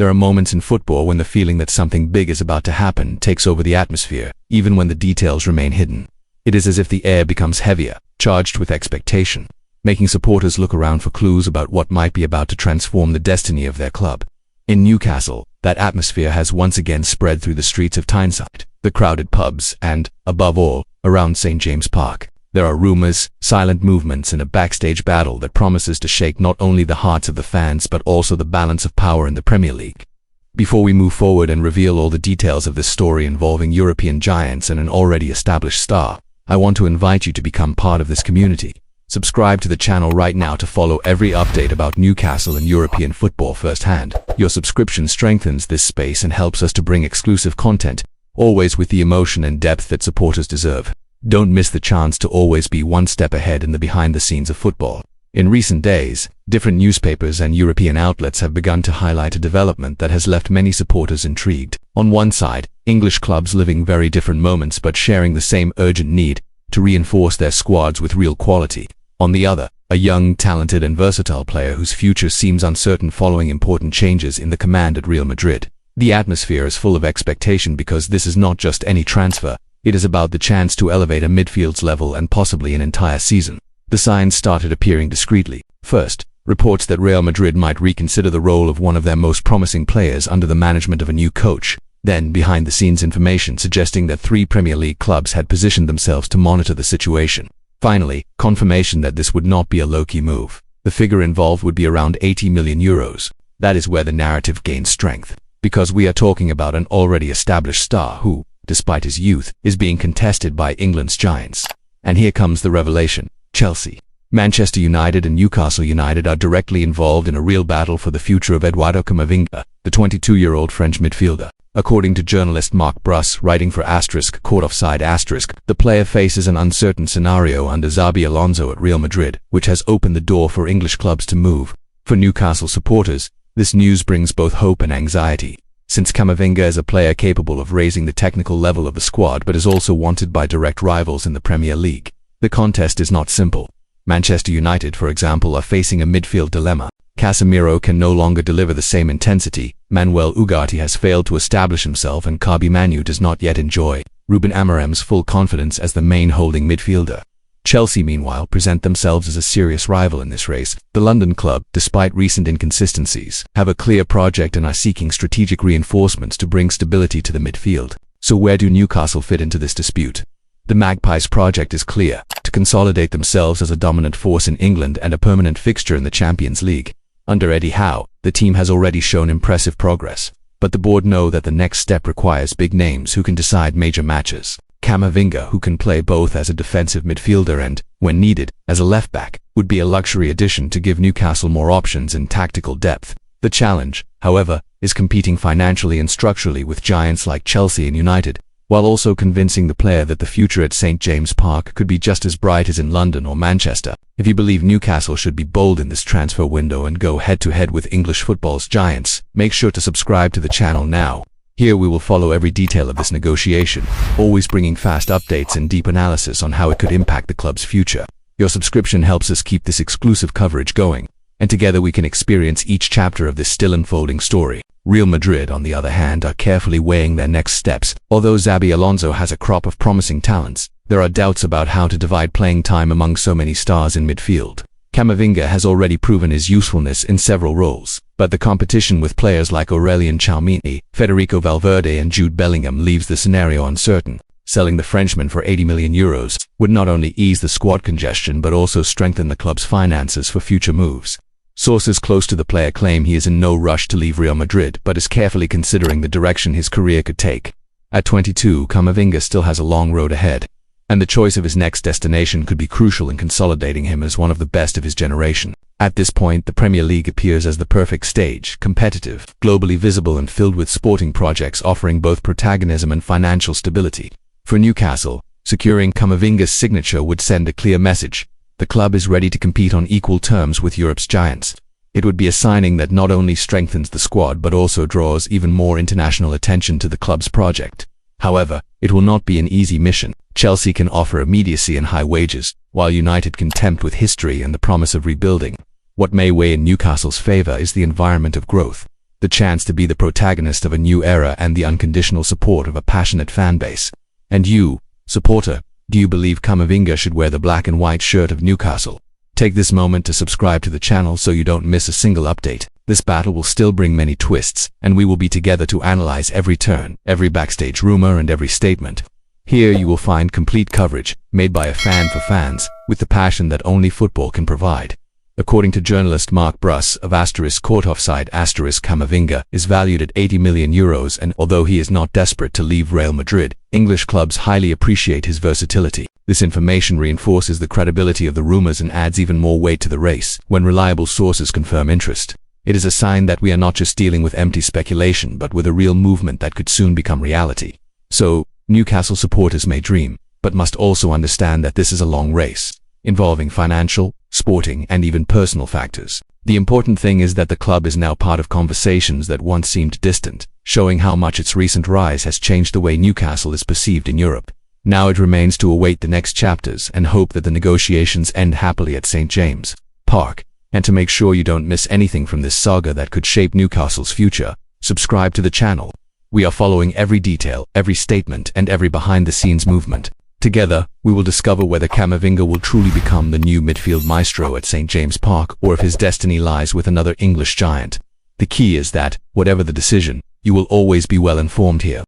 There are moments in football when the feeling that something big is about to happen takes over the atmosphere, even when the details remain hidden. It is as if the air becomes heavier, charged with expectation, making supporters look around for clues about what might be about to transform the destiny of their club. In Newcastle, that atmosphere has once again spread through the streets of Tyneside, the crowded pubs, and, above all, around St. James Park. There are rumours, silent movements, and a backstage battle that promises to shake not only the hearts of the fans but also the balance of power in the Premier League. Before we move forward and reveal all the details of this story involving European giants and an already established star, I want to invite you to become part of this community. Subscribe to the channel right now to follow every update about Newcastle and European football firsthand. Your subscription strengthens this space and helps us to bring exclusive content, always with the emotion and depth that supporters deserve. Don't miss the chance to always be one step ahead in the behind the scenes of football. In recent days, different newspapers and European outlets have begun to highlight a development that has left many supporters intrigued. On one side, English clubs living very different moments but sharing the same urgent need to reinforce their squads with real quality. On the other, a young, talented and versatile player whose future seems uncertain following important changes in the command at Real Madrid. The atmosphere is full of expectation because this is not just any transfer. It is about the chance to elevate a midfield's level and possibly an entire season. The signs started appearing discreetly. First, reports that Real Madrid might reconsider the role of one of their most promising players under the management of a new coach. Then, behind-the-scenes information suggesting that 3 Premier League clubs had positioned themselves to monitor the situation. Finally, confirmation that this would not be a low-key move. The figure involved would be around 80 million euros. That is where the narrative gains strength. Because we are talking about an already established star who, despite his youth, is being contested by England's giants. And here comes the revelation. Chelsea, Manchester United and Newcastle United are directly involved in a real battle for the future of Eduardo Camavinga, the 22-year-old French midfielder. According to journalist Marc Bruss, writing for *Court Offside*, the player faces an uncertain scenario under Xabi Alonso at Real Madrid, which has opened the door for English clubs to move. For Newcastle supporters, this news brings both hope and anxiety, since Camavinga is a player capable of raising the technical level of the squad but is also wanted by direct rivals in the Premier League. The contest is not simple. Manchester United, for example, are facing a midfield dilemma. Casemiro can no longer deliver the same intensity, Manuel Ugarte has failed to establish himself, and Xabi Manu does not yet enjoy Ruben Amorim's full confidence as the main holding midfielder. Chelsea, meanwhile, present themselves as a serious rival in this race. The London club, despite recent inconsistencies, have a clear project and are seeking strategic reinforcements to bring stability to the midfield. So where do Newcastle fit into this dispute? The Magpies' project is clear: to consolidate themselves as a dominant force in England and a permanent fixture in the Champions League. Under Eddie Howe, the team has already shown impressive progress, but the board know that the next step requires big names who can decide major matches. Camavinga, who can play both as a defensive midfielder and, when needed, as a left-back, would be a luxury addition to give Newcastle more options and tactical depth. The challenge, however, is competing financially and structurally with giants like Chelsea and United, while also convincing the player that the future at St. James Park could be just as bright as in London or Manchester. If you believe Newcastle should be bold in this transfer window and go head-to-head with English football's giants, make sure to subscribe to the channel now. Here we will follow every detail of this negotiation, always bringing fast updates and deep analysis on how it could impact the club's future. Your subscription helps us keep this exclusive coverage going, and together we can experience each chapter of this still unfolding story. Real Madrid, on the other hand, are carefully weighing their next steps. Although Xabi Alonso has a crop of promising talents, there are doubts about how to divide playing time among so many stars in midfield. Camavinga has already proven his usefulness in several roles, but the competition with players like Aurelien Tchouameni, Federico Valverde and Jude Bellingham leaves the scenario uncertain. Selling the Frenchman for 80 million euros would not only ease the squad congestion but also strengthen the club's finances for future moves. Sources close to the player claim he is in no rush to leave Real Madrid but is carefully considering the direction his career could take. At 22, Camavinga still has a long road ahead, and the choice of his next destination could be crucial in consolidating him as one of the best of his generation. At this point, the Premier League appears as the perfect stage, competitive, globally visible and filled with sporting projects offering both protagonism and financial stability. For Newcastle, securing Camavinga's signature would send a clear message: the club is ready to compete on equal terms with Europe's giants. It would be a signing that not only strengthens the squad but also draws even more international attention to the club's project. However, it will not be an easy mission. Chelsea can offer immediacy and high wages, while United can tempt with history and the promise of rebuilding. What may weigh in Newcastle's favour is the environment of growth. the chance to be the protagonist of a new era and the unconditional support of a passionate fan base. And you, supporter, do you believe Camavinga should wear the black and white shirt of Newcastle? Take this moment to subscribe to the channel so you don't miss a single update. This battle will still bring many twists, and we will be together to analyze every turn, every backstage rumor, and every statement. Here you will find complete coverage, made by a fan for fans, with the passion that only football can provide. According to journalist Mark Bruss of *Court Offside*, Camavinga is valued at €80 million, and although he is not desperate to leave Real Madrid, English clubs highly appreciate his versatility. This information reinforces the credibility of the rumors and adds even more weight to the race when reliable sources confirm interest. It is a sign that we are not just dealing with empty speculation, but with a real movement that could soon become reality. So, Newcastle supporters may dream, but must also understand that this is a long race, involving financial, sporting, and even personal factors. The important thing is that the club is now part of conversations that once seemed distant, showing how much its recent rise has changed the way Newcastle is perceived in Europe. Now it remains to await the next chapters and hope that the negotiations end happily at St. James' Park. And to make sure you don't miss anything from this saga that could shape Newcastle's future, subscribe to the channel. We are following every detail, every statement, and every behind-the-scenes movement. Together, we will discover whether Camavinga will truly become the new midfield maestro at St. James' Park, or if his destiny lies with another English giant. The key is that, whatever the decision, you will always be well informed here.